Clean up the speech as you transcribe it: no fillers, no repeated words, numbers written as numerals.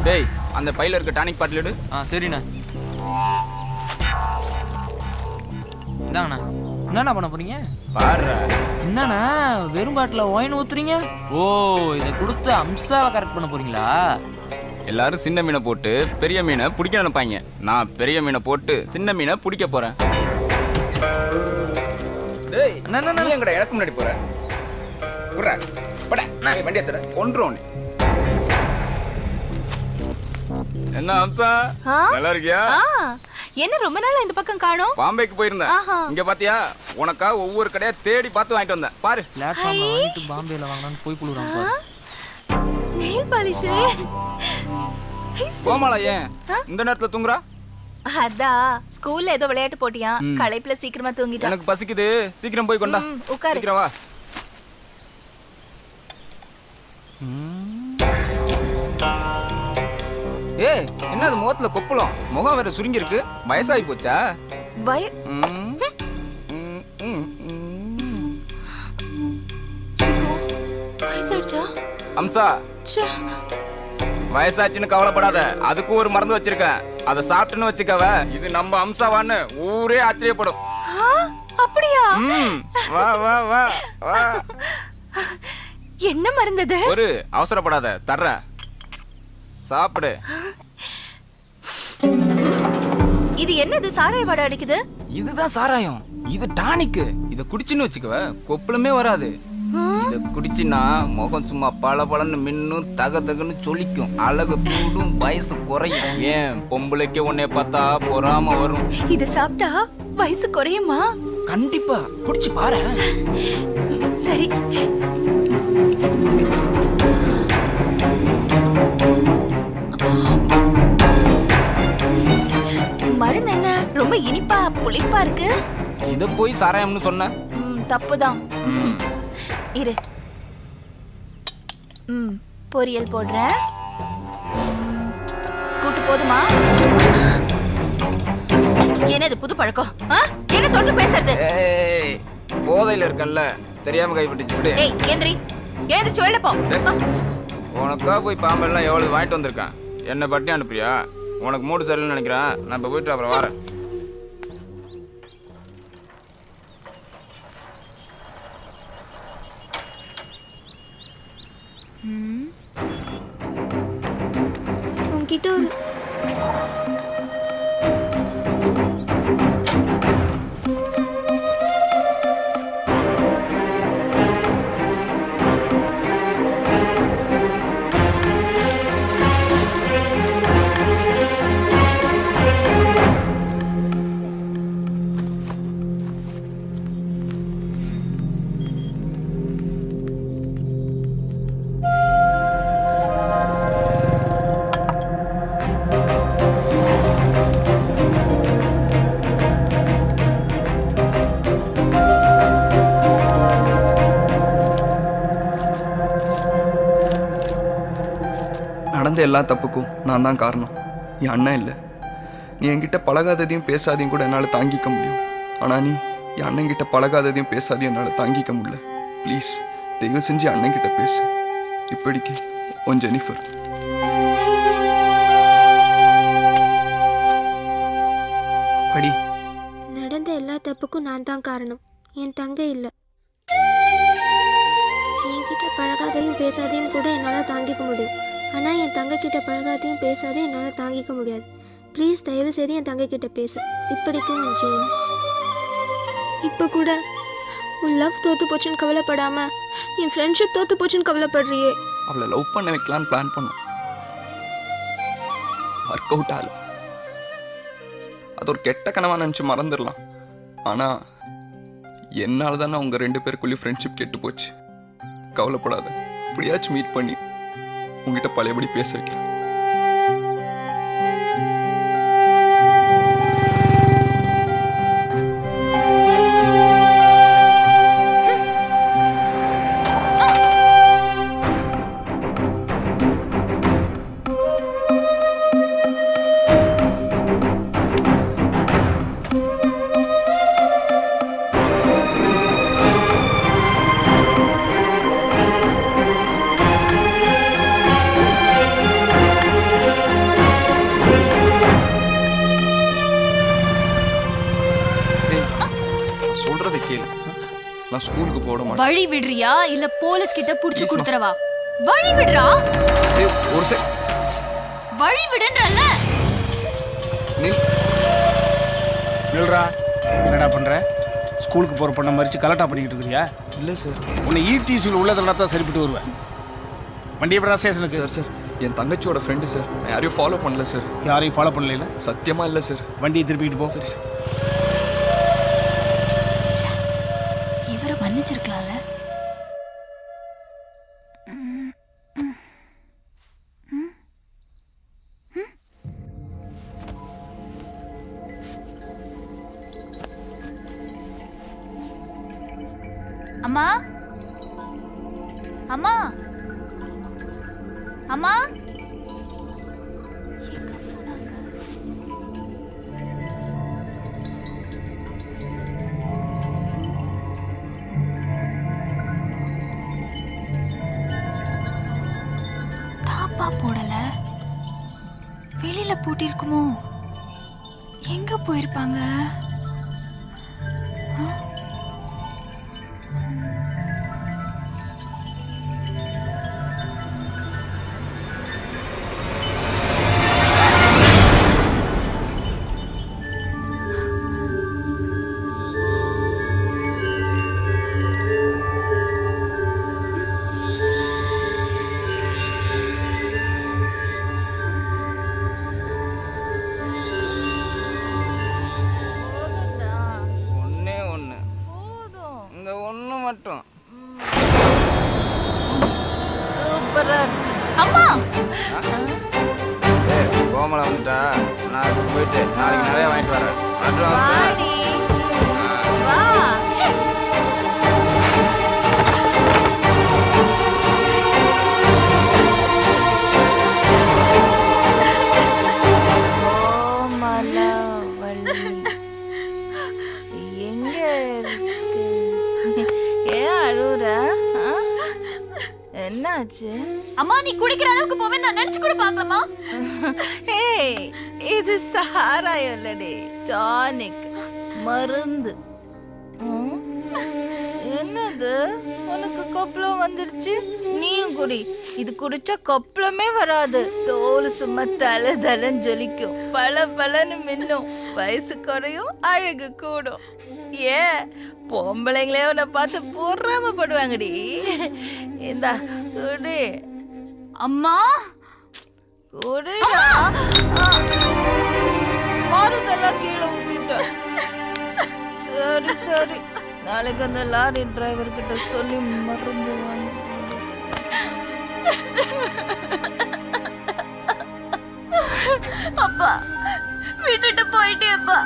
டேய் அந்த பையில இருக்க டானிக் பாட்டில் எடு. சரிண்ணா. இந்தாங்கண்ணா. என்னண்ணா பண்ண போறீங்க? பாரு என்னண்ணா வெறும் பாட்டில் ஒயின் ஊத்துறீங்க? ஓ, இதை கொடுத்து அம்சாவை கரெக்ட் பண்ண போறீங்களா? எல்லாரும் சின்ன மீனை போட்டு பெரிய மீனை பிடிக்க நினைப்பாங்க. நான் பெரிய மீனை போட்டு சின்ன மீனை பிடிக்க போறேன். டேய் நீ எங்கடா எனக்கு முன்னாடி போற? புறா பட நான் வண்டி ஏத்துற கொன்றும். என்ன அம்சா நல்லா இருக்கியா? என்ன ரொம்ப நாளா இந்த பக்கம் காணோம்? பாம்பேக்கு போயிருந்தேன். இங்க பாத்தியா உனக்கா ஒவ்வொரு கடையா தேடி பார்த்து வாங்கிட்டு வந்தேன். பாரு பிளாட்ஃபார்ம்ல வாங்கிட்டு பாம்பேல வாங்கலாம்னு போய் புளுறான் பாரு. Nail polish. கோமாளா ஏன் இந்த நேரத்துல தூங்குறா? அதான் ஸ்கூல்ல ஏதோ விளையாட்டு போட்டியா, களைப்புல சீக்கிரமா தூங்கிட்டா. எனக்கு பசிக்குது, சீக்கிரம் போய் கொண்டா. உட்காரு. சீக்கிரம் வா. ஏய் என்னது முகத்துல கொப்பளம், முகம் வேற சுருங்கி இருக்கு. வயசாகி போச்சா? வயசாயிடுச்சா? அம்சா வயசாச்சுன்னு கவலைப்படாத, அதுக்கு ஒரு மருந்து வச்சிருக்கேன். அதை சாப்பிட்டுன்னு வச்சுக்கவ, இது நம்ம அம்சாவான்னு ஊரே ஆச்சரியப்படும். அப்படியா? வா வா வா வா. என்ன மருந்தது? ஒரு அவசரப்படாத, தர்றேன் சாப்பிடு. இது என்னது சாராய வாடை அடிக்குது? இதுதான் சாராயம், இது டானிக். இத குடிச்சின்னு வச்சுக்கவ கொப்பளமே வராது. இத குடிச்சினா முகம் சும்மா பளபளன்னு மின்னும், தக தகன்னு சொலிக்கும், அழகு கூடும், வயசு குறையும். ஏன் பொம்பளைக்கு உன்னை பார்த்தா பொறாம வரும். இத சாப்பிட்டா வயசு குறையுமா? கண்டிப்பா குடிச்சு பாரு. சரி. மருந்து என்ன ரொம்ப இனிப்பா புளிப்பா இருக்கு? இத போய் சாராயம்னு சொன்ன தப்புதான். இரு, பொரியல் போடுறேன். கூட்டு போதுமா? என்னது புது பழக்கம்? என்ன தொட்டு பேசுறது? போதையில இருக்கல்ல, தெரியாம கைப்பட்டுச்சு. விடு. ஏய் ஏந்திரி, ஏந்திரிச்சு வெளில போ. உனக்கா போய் பாம்பெல்லாம் எவ்வளவு வாங்கிட்டு வந்திருக்கேன். என்ன பட்டி அனுப்புறியா? உனக்கு மூடு சரியில்லைன்னு நினைக்கிறேன். நான் இப்ப போயிட்டு அப்புறம் வரேன். உன்கிட்ட ஒரு நடந்த எல்லா தப்புக்கும் நான் தான் காரணம், என் அண்ணன் இல்லை. நீ என்கிட்ட பழகாததையும் பேசாதையும் கூட என்னால் தாங்கிக்க முடியும். ஆனால் நீ என் அண்ணன்கிட்ட பழகாததையும் பேசாதையும் என்னால் தாங்கிக்க முடியல. ப்ளீஸ் தயவு செஞ்சு அண்ணன்கிட்ட பேசு. இப்படிக்கு உன் ஜெனிஃபர். படி. நடந்த எல்லா தப்புக்கும் நான் தான் காரணம், என் தங்கை இல்லை. என்கிட்ட பழகாதையும் பேசாதையும் கூட என்னால் தாங்கிக்க முடியும். ஆனால் என் தங்கக்கிட்ட பழகாதையும் பேசாதையும் என்னால் தாங்கிக்க முடியாது. ப்ளீஸ் தயவு செய்து என் தங்கக்கிட்ட பேசு. இப்படிக்கும் ஜேம்ஸ். இப்போ கூட உன் லவ் தோத்து போச்சுன்னு கவலைப்படாம என் ஃப்ரெண்ட்ஷிப் தோத்து போச்சுன்னு கவலைப்படுறியே. அவளை லவ் பண்ண வைக்கலான்னு பிளான் பண்ணோம். ஒர்க் அவுட் ஆகல. அது ஒரு கெட்ட கனவா நினச்சி மறந்துடலாம். ஆனால் என்னால் தானே அவங்க 2 பேருக்குள்ளேயும் ஃப்ரெண்ட்ஷிப் கெட்டு போச்சு. கவலைப்படாத, இப்படியாச்சும் மீட் பண்ணி உங்ககிட்ட பழையபடி பேச வைக்கிறேன். நான் ஸ்கூலுக்கு போட மாட்டேன். வழி விடுறியா இல்ல போலீஸ் கிட்ட புடிச்சு Please, கொடுத்துறவா? வழி விடுறா. ஏய், ஒரு வழி விடுன்றல்ல. நில்றா. என்னடா பண்ற? ஸ்கூலுக்கு போற பொண்ணை மறிச்சு கலட்டா பண்ணிக்கிட்டு இருக்கிறியா? இல்லை சார். உன்னை ஈடிசியில் உள்ளதெல்லாம் தான் சரிப்பட்டு வருவேன். வண்டி எப்படா ஸ்டேஷனுக்கு? சார் என் தங்கச்சியோட ஃப்ரெண்டு சார். நான் யாரையும் ஃபாலோ பண்ணல சார். யாரையும் ஃபாலோ பண்ணல? சத்தியமா இல்லை சார். வண்டியை திருப்பிக்கிட்டு போ. சரி சார். இவரை மன்னிச்சிருக்கலாம்ல. அம்மா அம்மா அம்மா தாப்பா போடல, வெளியில பூட்டிருக்குமோ? எங்க போயிருப்பாங்க? ஒண்ணே ஒண்ணு இந்த ஒண்ணு மட்டும். சூப்பரா இருக்கு. அம்மா கோமலை வந்துட்டா நான் அதுக்கு போயிட்டு நாளைக்கு நிறைய வாங்கிட்டு வரேன். அட்வான்ஸ். வாடி வா. ச்சே. கோமலவள்ளி எங்க இருக்கு? ஏன் அழுற? என்னாச்சு? அம்மா நீ குடிக்கிற அளவுக்கு போவே நான் நினைச்சு கூட பார்க்கலாமா? ஏய் இது சாராயம் இல்லடி, டானிக், மருந்து. என்னது உனக்கு கொப்பளம் வந்துருச்சு? நீயும் குடி. இது குடிச்சா கொப்பளமே வராது. தோல் சும்மா தலை தலைன்னு ஜொலிக்கும், பல பலன்னு மின்னும், வயசு குறையும், அழகு கூடும். ஏன் பொம்பளைங்களே உன்னை பார்த்து பொறாமப்படுவாங்கடி. இந்தா குடி. அம்மா குடிடா. மருந்தெல்லாம் கீழே ஊத்திட்டேன். சரி சரி, நாளைக்கு அந்த லாரி டிரைவர் கிட்ட சொல்லி மருந்து வாங்க. அப்பா விட்டுட்டு போயிட்டேப்பா.